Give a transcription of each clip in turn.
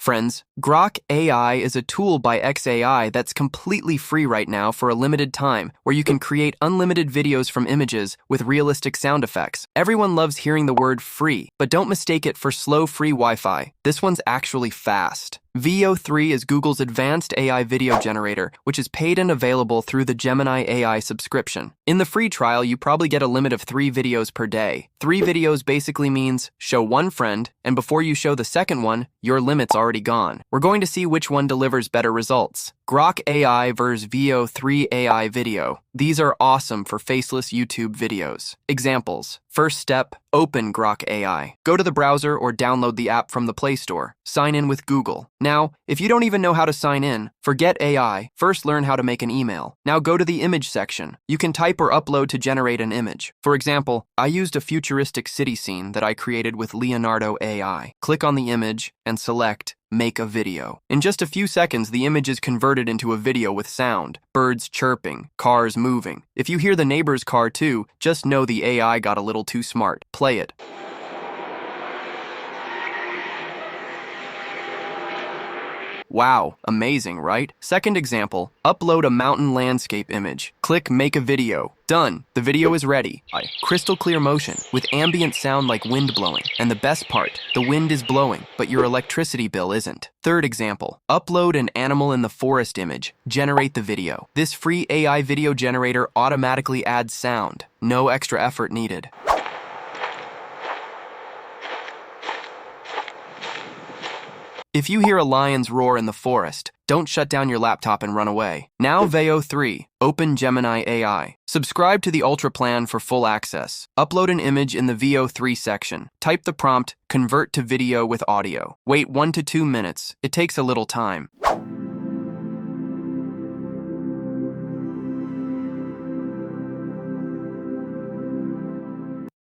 Friends, Grok AI is a tool by XAI that's completely free right now for a limited time, where you can create unlimited videos from images with realistic sound effects. Everyone loves hearing the word free, but don't mistake it for slow free Wi-Fi. This one's actually fast. Veo 3 is Google's advanced AI video generator, which is paid and available through the Gemini AI subscription. In the free trial, you probably get a limit of 3 videos per day. 3 videos basically means show one friend, and before you show the second one, your limit's already gone. We're going to see which one delivers better results. Grok AI vs Veo 3 AI video. These are awesome for faceless YouTube videos. Examples. First step, open Grok AI. Go to the browser or download the app from the Play Store. Sign in with Google. Now, if you don't even know how to sign in, forget AI. First learn how to make an email. Now go to the image section. You can type or upload to generate an image. For example, I used a futuristic city scene that I created with Leonardo AI. Click on the image and select Make a video. In just a few seconds, the image is converted into a video with sound, birds chirping, cars moving. If you hear the neighbor's car too, just know the AI got a little too smart. Play it. Wow, amazing, right? Second example, upload a mountain landscape image. Click Make a Video. Done. The video is ready. Crystal clear motion with ambient sound like wind blowing. And the best part, the wind is blowing, but your electricity bill isn't. Third example, upload an animal in the forest image. Generate the video. This free AI video generator automatically adds sound. No extra effort needed. If you hear a lion's roar in the forest, don't shut down your laptop and run away. Now Veo 3, open Gemini AI. Subscribe to the Ultra plan for full access. Upload an image in the Veo 3 section. Type the prompt, convert to video with audio. Wait 1 to 2 minutes. It takes a little time.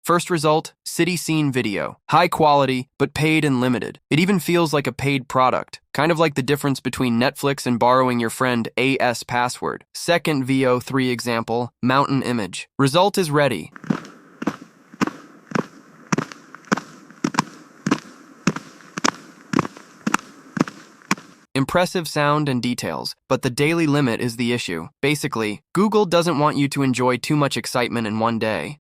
First result, city scene video. High quality, but paid and limited. It even feels like a paid product. Kind of like the difference between Netflix and borrowing your friend AS password. Second Veo 3 example, mountain image. Result is ready. Impressive sound and details, but the daily limit is the issue. Basically, Google doesn't want you to enjoy too much excitement in one day.